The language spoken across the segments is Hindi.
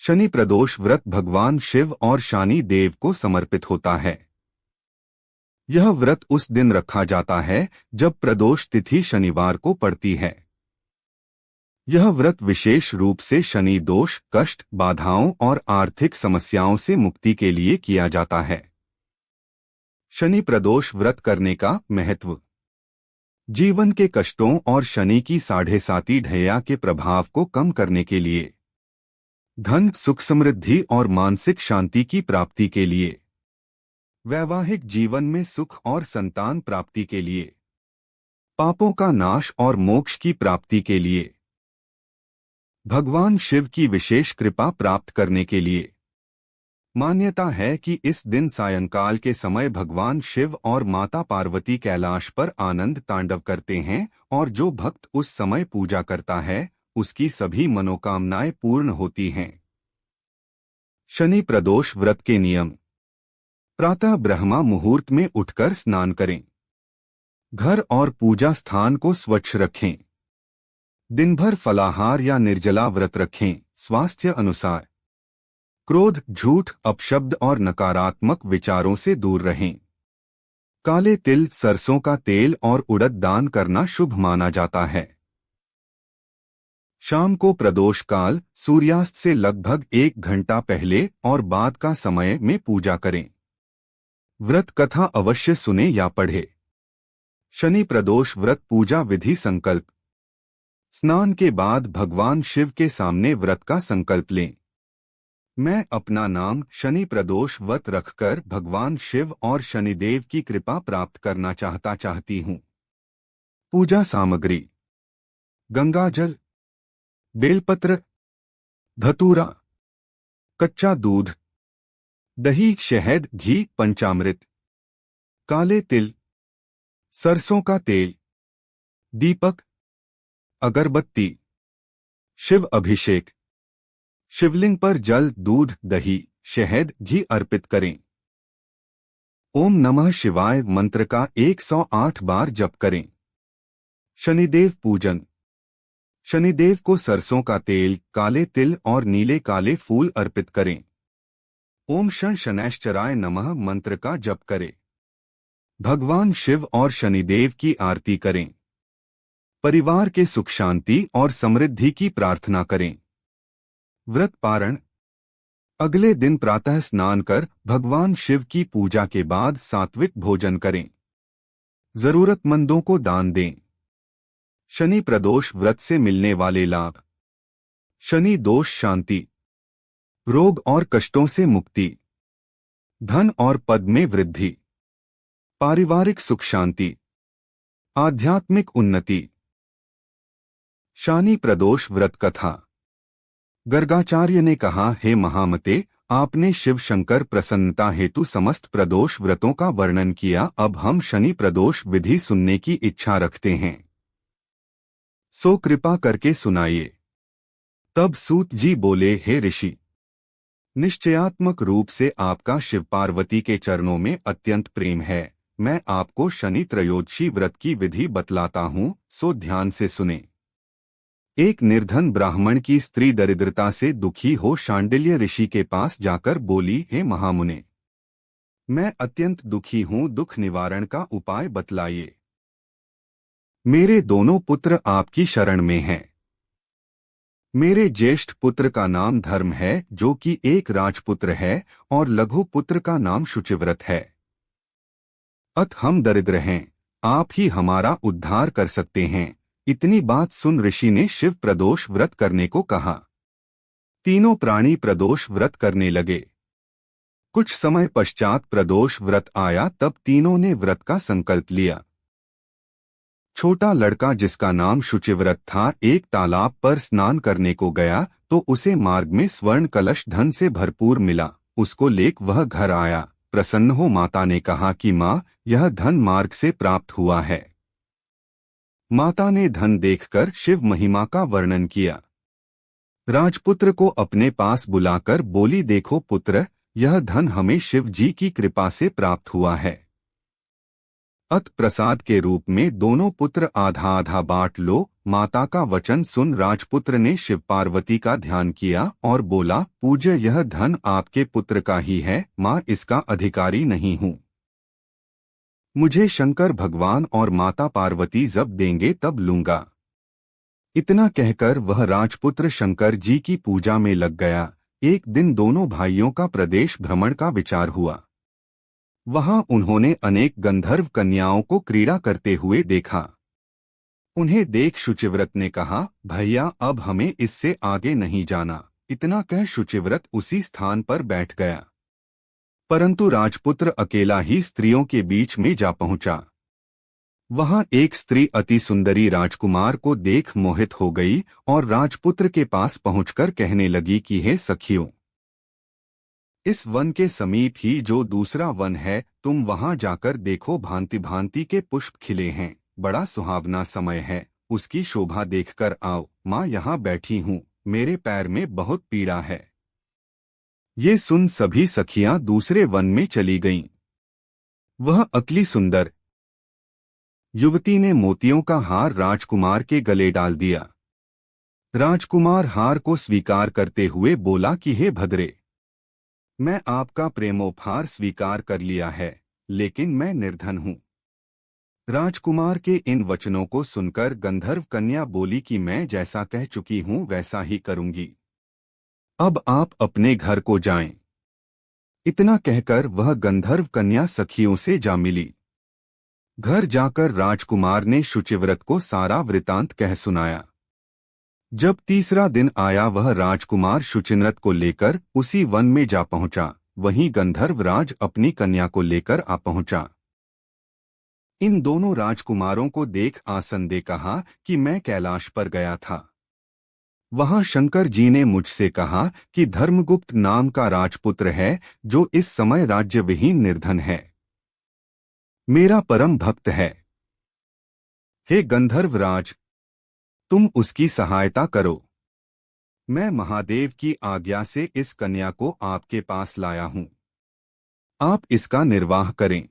शनि प्रदोष व्रत भगवान शिव और शनि देव को समर्पित होता है। यह व्रत उस दिन रखा जाता है जब प्रदोष तिथि शनिवार को पड़ती है। यह व्रत विशेष रूप से शनि दोष, कष्ट, बाधाओं और आर्थिक समस्याओं से मुक्ति के लिए किया जाता है। शनि प्रदोष व्रत करने का महत्व। जीवन के कष्टों और शनि की 7.5 ढैया के प्रभाव को कम करने के लिए, धन, सुख, समृद्धि और मानसिक शांति की प्राप्ति के लिए, वैवाहिक जीवन में सुख और संतान प्राप्ति के लिए, पापों का नाश और मोक्ष की प्राप्ति के लिए, भगवान शिव की विशेष कृपा प्राप्त करने के लिए। मान्यता है कि इस दिन सायंकाल के समय भगवान शिव और माता पार्वती कैलाश पर आनंद तांडव करते हैं और जो भक्त उस समय पूजा करता है उसकी सभी मनोकामनाएं पूर्ण होती हैं। शनि प्रदोष व्रत के नियम। प्रातः ब्रह्मा मुहूर्त में उठकर स्नान करें। घर और पूजा स्थान को स्वच्छ रखें। दिन भर फलाहार या निर्जला व्रत रखें, स्वास्थ्य अनुसार। क्रोध, झूठ, अपशब्द और नकारात्मक विचारों से दूर रहें। काले तिल, सरसों का तेल और उड़द दान करना शुभ माना जाता है। शाम को प्रदोष काल, सूर्यास्त से लगभग 1 घंटा पहले और बाद का समय में पूजा करें। व्रत कथा अवश्य सुने या पढ़े। शनि प्रदोष व्रत पूजा विधि संकल्प। स्नान के बाद भगवान शिव के सामने व्रत का संकल्प लें। मैं अपना नाम शनि प्रदोष व्रत रखकर भगवान शिव और शनिदेव की कृपा प्राप्त करना चाहती हूँ। पूजा सामग्री। गंगाजल, बेलपत्र, धतूरा, कच्चा दूध, दही, शहद, घी, पंचामृत, काले तिल, सरसों का तेल, दीपक, अगरबत्ती। शिव अभिषेक। शिवलिंग पर जल, दूध, दही, शहद, घी अर्पित करें। ओम नमः शिवाय मंत्र का 108 बार जप करें। शनिदेव पूजन। शनिदेव को सरसों का तेल, काले तिल और नीले काले फूल अर्पित करें। ओम शं शनैश्चराय नमः मंत्र का जप करें। भगवान शिव और शनिदेव की आरती करें। परिवार के सुख शांति और समृद्धि की प्रार्थना करें। व्रत पारण। अगले दिन प्रातः स्नान कर भगवान शिव की पूजा के बाद सात्विक भोजन करें। जरूरतमंदों को दान दें। शनि प्रदोष व्रत से मिलने वाले लाभ। शनि दोष शांति, रोग और कष्टों से मुक्ति, धन और पद में वृद्धि, पारिवारिक सुख शांति, आध्यात्मिक उन्नति। शनि प्रदोष व्रत कथा। गर्गाचार्य ने कहा, हे महामते, आपने शिव शंकर प्रसन्नता हेतु समस्त प्रदोष व्रतों का वर्णन किया। अब हम शनि प्रदोष विधि सुनने की इच्छा रखते हैं, सो कृपा करके सुनाइए। तब सूत जी बोले, हे ऋषि, निश्चयात्मक रूप से आपका शिव पार्वती के चरणों में अत्यंत प्रेम है। मैं आपको शनि त्रयोदशी व्रत की विधि बतलाता हूँ, सो ध्यान से सुने। एक निर्धन ब्राह्मण की स्त्री दरिद्रता से दुखी हो शांडिल्य ऋषि के पास जाकर बोली, हे महामुने, मैं अत्यंत दुखी हूँ, दुख निवारण का उपाय बतलाइए। मेरे दोनों पुत्र आपकी शरण में हैं। मेरे ज्येष्ठ पुत्र का नाम धर्म है, जो कि एक राजपुत्र है, और लघु पुत्र का नाम शुचिव्रत है। अत हम दरिद्र हैं, आप ही हमारा उद्धार कर सकते हैं। इतनी बात सुन ऋषि ने शिव प्रदोष व्रत करने को कहा। तीनों प्राणी प्रदोष व्रत करने लगे। कुछ समय पश्चात प्रदोष व्रत आया, तब तीनों ने व्रत का संकल्प लिया। छोटा लड़का, जिसका नाम शुचिव्रत था, एक तालाब पर स्नान करने को गया तो उसे मार्ग में स्वर्ण कलश धन से भरपूर मिला। उसको लेकर वह घर आया। प्रसन्न हो माता ने कहा कि माँ, यह धन मार्ग से प्राप्त हुआ है। माता ने धन देखकर शिव महिमा का वर्णन किया। राजपुत्र को अपने पास बुलाकर बोली, देखो पुत्र, यह धन हमें शिव जी की कृपा से प्राप्त हुआ है। अत प्रसाद के रूप में दोनों पुत्र आधा आधा बांट लो। माता का वचन सुन राजपुत्र ने शिव पार्वती का ध्यान किया और बोला, पूज्य, यह धन आपके पुत्र का ही है, माँ इसका अधिकारी नहीं हूँ। मुझे शंकर भगवान और माता पार्वती जब देंगे तब लूंगा। इतना कहकर वह राजपुत्र शंकर जी की पूजा में लग गया। एक दिन दोनों भाइयों का प्रदेश भ्रमण का विचार हुआ। वहां उन्होंने अनेक गंधर्व कन्याओं को क्रीड़ा करते हुए देखा। उन्हें देख शुचिव्रत ने कहा, भैया अब हमें इससे आगे नहीं जाना। इतना कह शुचिव्रत उसी स्थान पर बैठ गया। परंतु राजपुत्र अकेला ही स्त्रियों के बीच में जा पहुंचा। वहां एक स्त्री अति सुंदरी राजकुमार को देख मोहित हो गई और राजपुत्र के पास पहुंचकर कहने लगी कि हे सखियों, इस वन के समीप ही जो दूसरा वन है, तुम वहां जाकर देखो, भांति भांति के पुष्प खिले हैं, बड़ा सुहावना समय है, उसकी शोभा देखकर आओ। माँ यहाँ बैठी हूँ, मेरे पैर में बहुत पीड़ा है। ये सुन सभी सखियां दूसरे वन में चली गईं। वह अकली सुंदर युवती ने मोतियों का हार राजकुमार के गले डाल दिया। राजकुमार हार को स्वीकार करते हुए बोला कि हे भद्रे, मैं आपका प्रेमोपहार स्वीकार कर लिया है, लेकिन मैं निर्धन हूँ। राजकुमार के इन वचनों को सुनकर गंधर्व कन्या बोली कि मैं जैसा कह चुकी हूँ वैसा ही करूंगी। अब आप अपने घर को जाएं। इतना कहकर वह गंधर्व कन्या सखियों से जा मिली। घर जाकर राजकुमार ने शुचिव्रत को सारा वृतांत कह सुनाया। जब तीसरा दिन आया, वह राजकुमार शुचिव्रत को लेकर उसी वन में जा पहुंचा। वहीं गंधर्वराज अपनी कन्या को लेकर आ पहुंचा। इन दोनों राजकुमारों को देख आसन दे कहा कि मैं कैलाश पर गया था। वहां शंकर जी ने मुझसे कहा कि धर्मगुप्त नाम का राजपुत्र है जो इस समय राज्य विहीन निर्धन है, मेरा परम भक्त है। हे गंधर्वराज, तुम उसकी सहायता करो। मैं महादेव की आज्ञा से इस कन्या को आपके पास लाया हूं। आप इसका निर्वाह करें।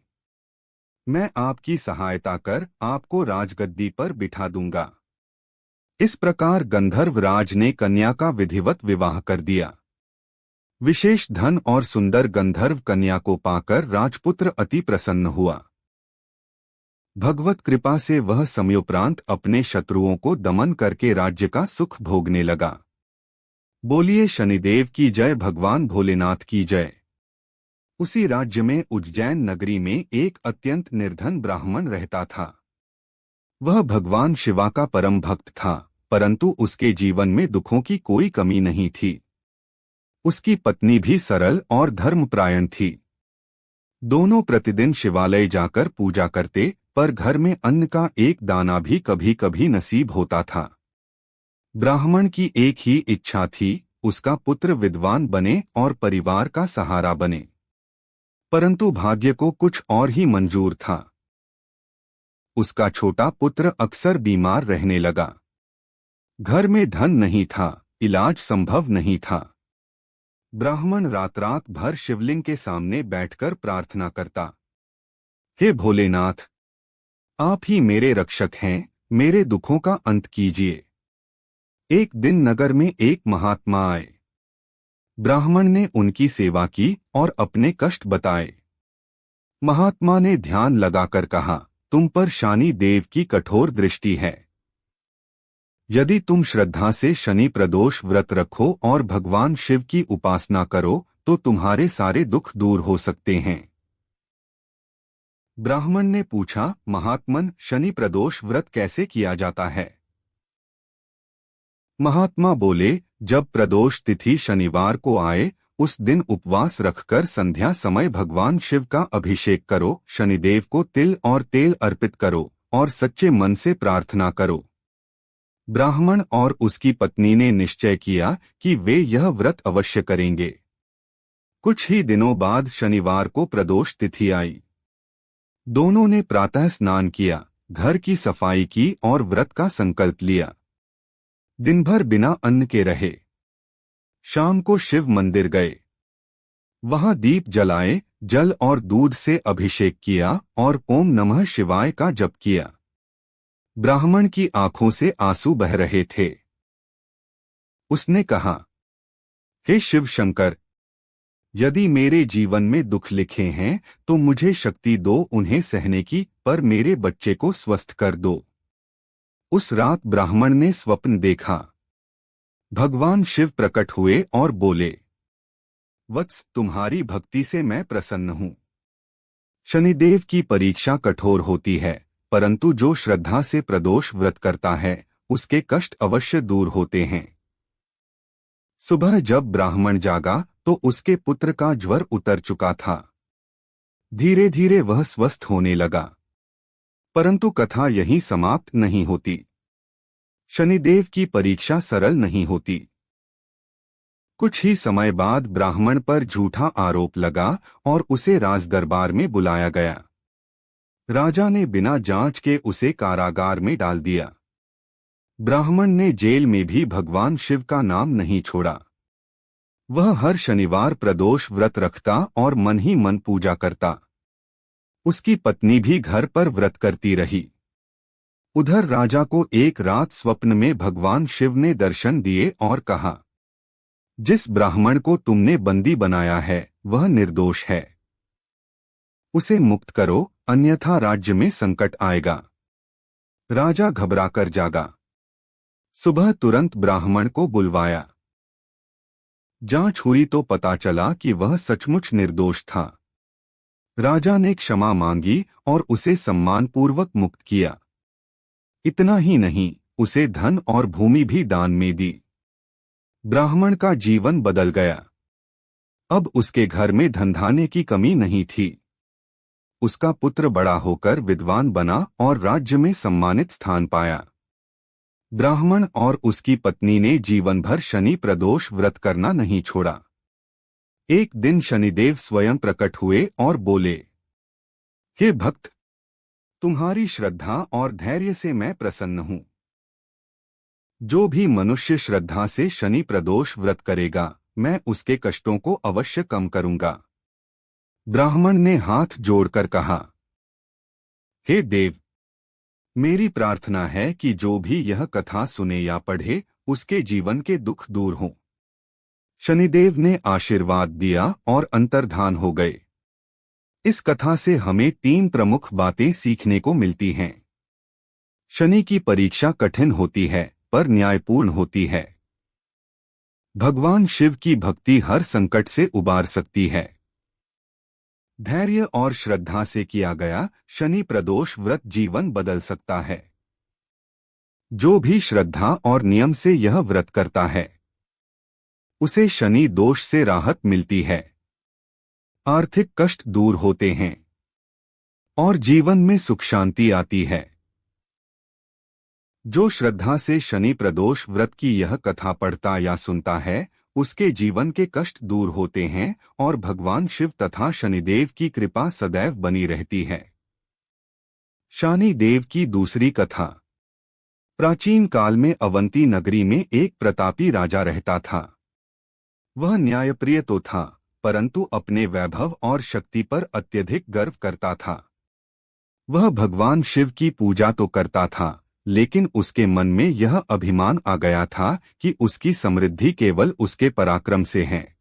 मैं आपकी सहायता कर आपको राजगद्दी पर बिठा दूंगा। इस प्रकार गंधर्वराज ने कन्या का विधिवत विवाह कर दिया। विशेष धन और सुंदर गंधर्व कन्या को पाकर राजपुत्र अति प्रसन्न हुआ। भगवत कृपा से वह समयोपरांत अपने शत्रुओं को दमन करके राज्य का सुख भोगने लगा। बोलिए शनिदेव की जय, भगवान भोलेनाथ की जय। उसी राज्य में उज्जैन नगरी में एक अत्यंत निर्धन ब्राह्मण रहता था। वह भगवान शिवा का परम भक्त था, परंतु उसके जीवन में दुखों की कोई कमी नहीं थी। उसकी पत्नी भी सरल और धर्मपरायण थी। दोनों प्रतिदिन शिवालय जाकर पूजा करते, पर घर में अन्न का एक दाना भी कभी कभी नसीब होता था। ब्राह्मण की एक ही इच्छा थी, उसका पुत्र विद्वान बने और परिवार का सहारा बने। परंतु भाग्य को कुछ और ही मंजूर था। उसका छोटा पुत्र अक्सर बीमार रहने लगा। घर में धन नहीं था, इलाज संभव नहीं था। ब्राह्मण रात भर शिवलिंग के सामने बैठकर प्रार्थना करता, हे भोलेनाथ, आप ही मेरे रक्षक हैं, मेरे दुखों का अंत कीजिए। एक दिन नगर में एक महात्मा आए। ब्राह्मण ने उनकी सेवा की और अपने कष्ट बताए। महात्मा ने ध्यान लगाकर कहा, तुम पर शनि देव की कठोर दृष्टि है। यदि तुम श्रद्धा से शनि प्रदोष व्रत रखो और भगवान शिव की उपासना करो तो तुम्हारे सारे दुख दूर हो सकते हैं। ब्राह्मण ने पूछा, महात्मन, शनि प्रदोष व्रत कैसे किया जाता है? महात्मा बोले, जब प्रदोष तिथि शनिवार को आए उस दिन उपवास रखकर संध्या समय भगवान शिव का अभिषेक करो, शनिदेव को तिल और तेल अर्पित करो और सच्चे मन से प्रार्थना करो। ब्राह्मण और उसकी पत्नी ने निश्चय किया कि वे यह व्रत अवश्य करेंगे। कुछ ही दिनों बाद शनिवार को प्रदोष तिथि आई। दोनों ने प्रातः स्नान किया, घर की सफाई की और व्रत का संकल्प लिया। दिन भर बिना अन्न के रहे। शाम को शिव मंदिर गए। वहां दीप जलाए, जल और दूध से अभिषेक किया और ओम नमः शिवाय का जप किया। ब्राह्मण की आंखों से आंसू बह रहे थे। उसने कहा, हे शिव शंकर, यदि मेरे जीवन में दुख लिखे हैं तो मुझे शक्ति दो उन्हें सहने की, पर मेरे बच्चे को स्वस्थ कर दो। उस रात ब्राह्मण ने स्वप्न देखा। भगवान शिव प्रकट हुए और बोले, वत्स, तुम्हारी भक्ति से मैं प्रसन्न हूं। शनिदेव की परीक्षा कठोर होती है, परंतु जो श्रद्धा से प्रदोष व्रत करता है उसके कष्ट अवश्य दूर होते हैं। सुबह जब ब्राह्मण जागा तो उसके पुत्र का ज्वर उतर चुका था। धीरे धीरे वह स्वस्थ होने लगा। परंतु कथा यहीं समाप्त नहीं होती। शनिदेव की परीक्षा सरल नहीं होती। कुछ ही समय बाद ब्राह्मण पर झूठा आरोप लगा और उसे राजदरबार में बुलाया गया। राजा ने बिना जांच के उसे कारागार में डाल दिया। ब्राह्मण ने जेल में भी भगवान शिव का नाम नहीं छोड़ा। वह हर शनिवार प्रदोष व्रत रखता और मन ही मन पूजा करता। उसकी पत्नी भी घर पर व्रत करती रही। उधर राजा को एक रात स्वप्न में भगवान शिव ने दर्शन दिए और कहा, जिस ब्राह्मण को तुमने बंदी बनाया है वह निर्दोष है। उसे मुक्त करो, अन्यथा राज्य में संकट आएगा। राजा घबराकर जागा। सुबह तुरंत ब्राह्मण को बुलवाया। जांच हुई तो पता चला कि वह सचमुच निर्दोष था। राजा ने क्षमा मांगी और उसे सम्मानपूर्वक मुक्त किया। इतना ही नहीं, उसे धन और भूमि भी दान में दी। ब्राह्मण का जीवन बदल गया। अब उसके घर में धनधान्य की कमी नहीं थी। उसका पुत्र बड़ा होकर विद्वान बना और राज्य में सम्मानित स्थान पाया। ब्राह्मण और उसकी पत्नी ने जीवन भर शनि प्रदोष व्रत करना नहीं छोड़ा। एक दिन शनिदेव स्वयं प्रकट हुए और बोले, हे भक्त, तुम्हारी श्रद्धा और धैर्य से मैं प्रसन्न हूं। जो भी मनुष्य श्रद्धा से शनि प्रदोष व्रत करेगा मैं उसके कष्टों को अवश्य कम करूंगा। ब्राह्मण ने हाथ जोड़कर कहा, हे देव, मेरी प्रार्थना है कि जो भी यह कथा सुने या पढ़े उसके जीवन के दुख दूर हों। शनिदेव ने आशीर्वाद दिया और अंतर्धान हो गए। इस कथा से हमें 3 प्रमुख बातें सीखने को मिलती हैं। शनि की परीक्षा कठिन होती है पर न्यायपूर्ण होती है। भगवान शिव की भक्ति हर संकट से उबार सकती है। धैर्य और श्रद्धा से किया गया शनि प्रदोष व्रत जीवन बदल सकता है। जो भी श्रद्धा और नियम से यह व्रत करता है उसे शनि दोष से राहत मिलती है, आर्थिक कष्ट दूर होते हैं और जीवन में सुख शांति आती है। जो श्रद्धा से शनि प्रदोष व्रत की यह कथा पढ़ता या सुनता है उसके जीवन के कष्ट दूर होते हैं और भगवान शिव तथा शनिदेव की कृपा सदैव बनी रहती है। शनिदेव की दूसरी कथा। प्राचीन काल में अवंती नगरी में एक प्रतापी राजा रहता था। वह न्यायप्रिय तो था, परंतु अपने वैभव और शक्ति पर अत्यधिक गर्व करता था। वह भगवान शिव की पूजा तो करता था, लेकिन उसके मन में यह अभिमान आ गया था कि उसकी समृद्धि केवल उसके पराक्रम से है।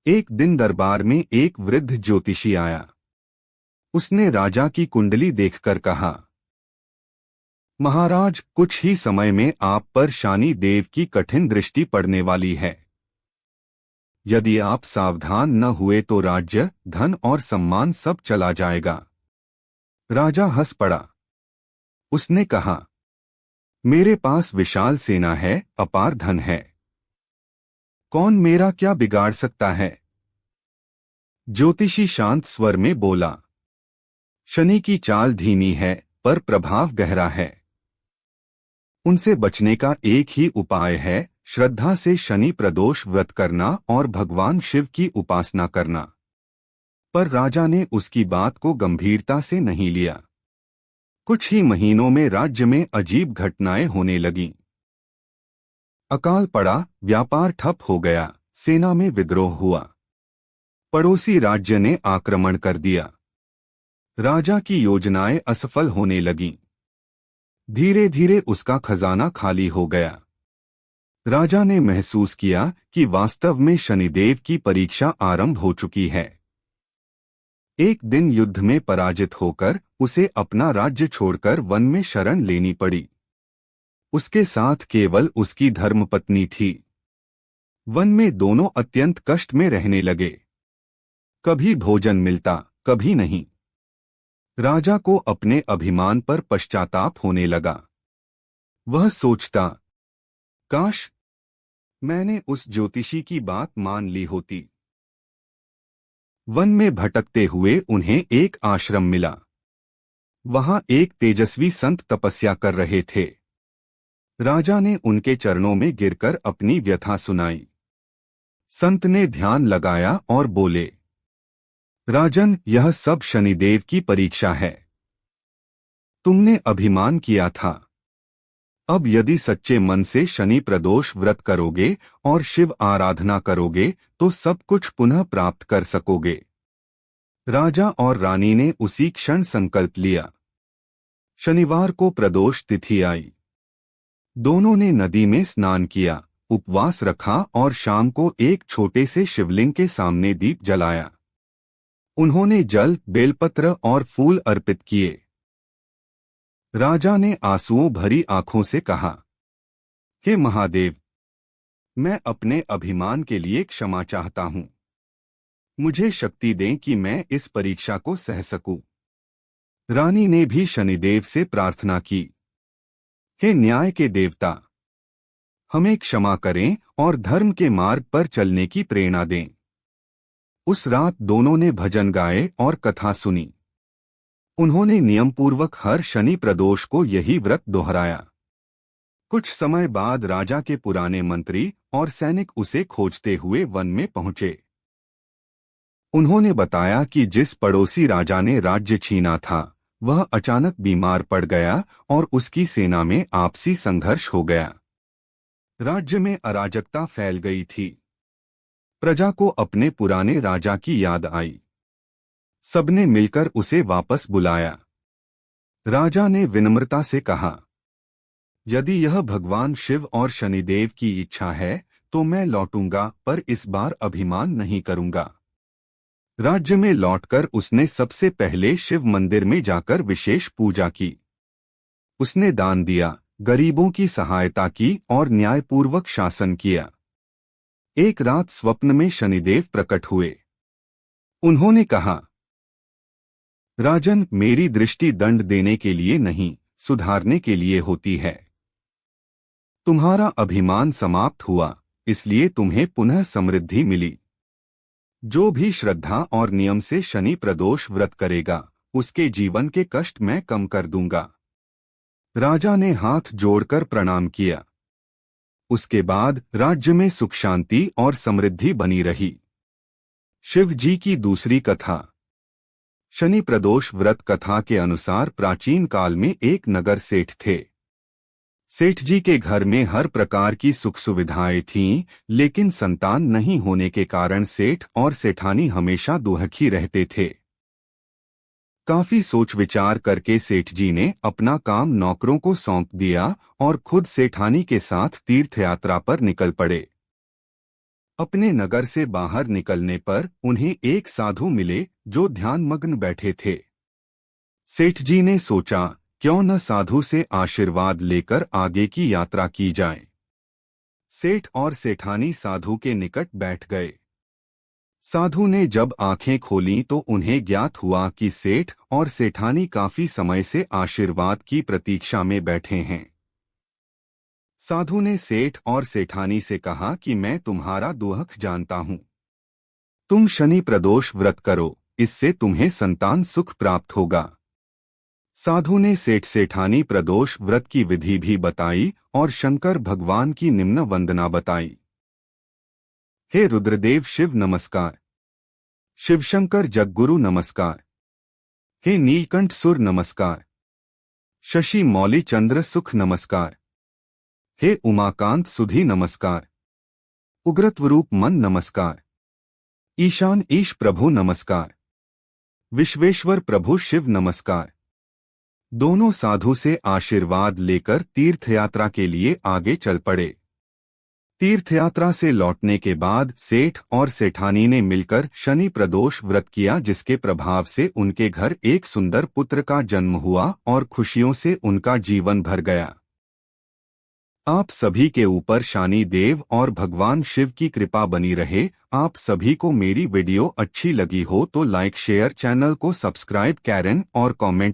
एक दिन दरबार में एक वृद्ध ज्योतिषी आया। उसने राजा की कुंडली देखकर कहा, महाराज, कुछ ही समय में आप पर शनि देव की कठिन दृष्टि पड़ने वाली है। यदि आप सावधान न हुए तो राज्य, धन और सम्मान सब चला जाएगा। राजा हंस पड़ा। उसने कहा, मेरे पास विशाल सेना है, अपार धन है। कौन मेरा क्या बिगाड़ सकता है? ज्योतिषी शांत स्वर में बोला, शनि की चाल धीमी है पर प्रभाव गहरा है। उनसे बचने का एक ही उपाय है, श्रद्धा से शनि प्रदोष व्रत करना और भगवान शिव की उपासना करना। पर राजा ने उसकी बात को गंभीरता से नहीं लिया। कुछ ही महीनों में राज्य में अजीब घटनाएं होने लगीं। अकाल पड़ा, व्यापार ठप हो गया, सेना में विद्रोह हुआ, पड़ोसी राज्य ने आक्रमण कर दिया। राजा की योजनाएं असफल होने लगीं। धीरे धीरे उसका खजाना खाली हो गया। राजा ने महसूस किया कि वास्तव में शनिदेव की परीक्षा आरंभ हो चुकी है। एक दिन युद्ध में पराजित होकर उसे अपना राज्य छोड़कर वन में शरण लेनी पड़ी। उसके साथ केवल उसकी धर्मपत्नी थी। वन में दोनों अत्यंत कष्ट में रहने लगे। कभी भोजन मिलता, कभी नहीं। राजा को अपने अभिमान पर पश्चाताप होने लगा। वह सोचता, काश मैंने उस ज्योतिषी की बात मान ली होती। वन में भटकते हुए उन्हें एक आश्रम मिला। वहां एक तेजस्वी संत तपस्या कर रहे थे। राजा ने उनके चरणों में गिरकर अपनी व्यथा सुनाई। संत ने ध्यान लगाया और बोले, राजन, यह सब शनिदेव की परीक्षा है। तुमने अभिमान किया था। अब यदि सच्चे मन से शनि प्रदोष व्रत करोगे और शिव आराधना करोगे तो सब कुछ पुनः प्राप्त कर सकोगे। राजा और रानी ने उसी क्षण संकल्प लिया। शनिवार को प्रदोष तिथि आई। दोनों ने नदी में स्नान किया, उपवास रखा और शाम को एक छोटे से शिवलिंग के सामने दीप जलाया। उन्होंने जल, बेलपत्र और फूल अर्पित किए। राजा ने आंसुओं भरी आंखों से कहा, हे महादेव, मैं अपने अभिमान के लिए क्षमा चाहता हूँ। मुझे शक्ति दें कि मैं इस परीक्षा को सह सकूं। रानी ने भी शनिदेव से प्रार्थना की, हे न्याय के देवता, हमें क्षमा करें और धर्म के मार्ग पर चलने की प्रेरणा दें। उस रात दोनों ने भजन गाए और कथा सुनी। उन्होंने नियमपूर्वक हर शनि प्रदोष को यही व्रत दोहराया। कुछ समय बाद राजा के पुराने मंत्री और सैनिक उसे खोजते हुए वन में पहुंचे। उन्होंने बताया कि जिस पड़ोसी राजा ने राज्य छीना था वह अचानक बीमार पड़ गया और उसकी सेना में आपसी संघर्ष हो गया। राज्य में अराजकता फैल गई थी। प्रजा को अपने पुराने राजा की याद आई। सबने मिलकर उसे वापस बुलाया। राजा ने विनम्रता से कहा, यदि यह भगवान शिव और शनिदेव की इच्छा है तो मैं लौटूंगा, पर इस बार अभिमान नहीं करूंगा। राज्य में लौटकर उसने सबसे पहले शिव मंदिर में जाकर विशेष पूजा की। उसने दान दिया, गरीबों की सहायता की और न्यायपूर्वक शासन किया। एक रात स्वप्न में शनिदेव प्रकट हुए। उन्होंने कहा, राजन, मेरी दृष्टि दंड देने के लिए नहीं, सुधारने के लिए होती है। तुम्हारा अभिमान समाप्त हुआ, इसलिए तुम्हें पुनः समृद्धि मिली। जो भी श्रद्धा और नियम से शनि प्रदोष व्रत करेगा उसके जीवन के कष्ट मैं कम कर दूंगा। राजा ने हाथ जोड़कर प्रणाम किया। उसके बाद राज्य में सुख शांति और समृद्धि बनी रही। शिव जी की दूसरी कथा। शनि प्रदोष व्रत कथा के अनुसार प्राचीन काल में एक नगर सेठ थे। सेठ जी के घर में हर प्रकार की सुख सुविधाएं थीं, लेकिन संतान नहीं होने के कारण सेठ और सेठानी हमेशा दुखी रहते थे। काफी सोच विचार करके सेठ जी ने अपना काम नौकरों को सौंप दिया और खुद सेठानी के साथ तीर्थ यात्रा पर निकल पड़े। अपने नगर से बाहर निकलने पर उन्हें एक साधु मिले जो ध्यानमग्न बैठे थे। सेठ जी ने सोचा, क्यों न साधु से आशीर्वाद लेकर आगे की यात्रा की जाए। सेठ और सेठानी साधु के निकट बैठ गए। साधु ने जब आंखें खोलीं तो उन्हें ज्ञात हुआ कि सेठ और सेठानी काफी समय से आशीर्वाद की प्रतीक्षा में बैठे हैं। साधु ने सेठ और सेठानी से कहा कि मैं तुम्हारा दुख जानता हूं। तुम शनि प्रदोष व्रत करो, इससे तुम्हें संतान सुख प्राप्त होगा। साधु ने सेठ सेठानी प्रदोष व्रत की विधि भी बताई और शंकर भगवान की निम्न वंदना बताई। हे रुद्रदेव शिव नमस्कार। शिवशंकर जगगुरु नमस्कार। हे नीलकंठ सुर नमस्कार। शशि मौली चंद्र सुख नमस्कार। हे उमाकांत सुधी नमस्कार। उग्रत्वरूप मन नमस्कार। ईशान ईश प्रभु नमस्कार। विश्वेश्वर प्रभु शिव नमस्कार। दोनों साधु से आशीर्वाद लेकर तीर्थयात्रा के लिए आगे चल पड़े। तीर्थयात्रा से लौटने के बाद सेठ और सेठानी ने मिलकर शनि प्रदोष व्रत किया, जिसके प्रभाव से उनके घर एक सुंदर पुत्र का जन्म हुआ और खुशियों से उनका जीवन भर गया। आप सभी के ऊपर शनि देव और भगवान शिव की कृपा बनी रहे। आप सभी को मेरी वीडियो अच्छी लगी हो तो लाइक शेयर, चैनल को सब्सक्राइब करें और कमेंट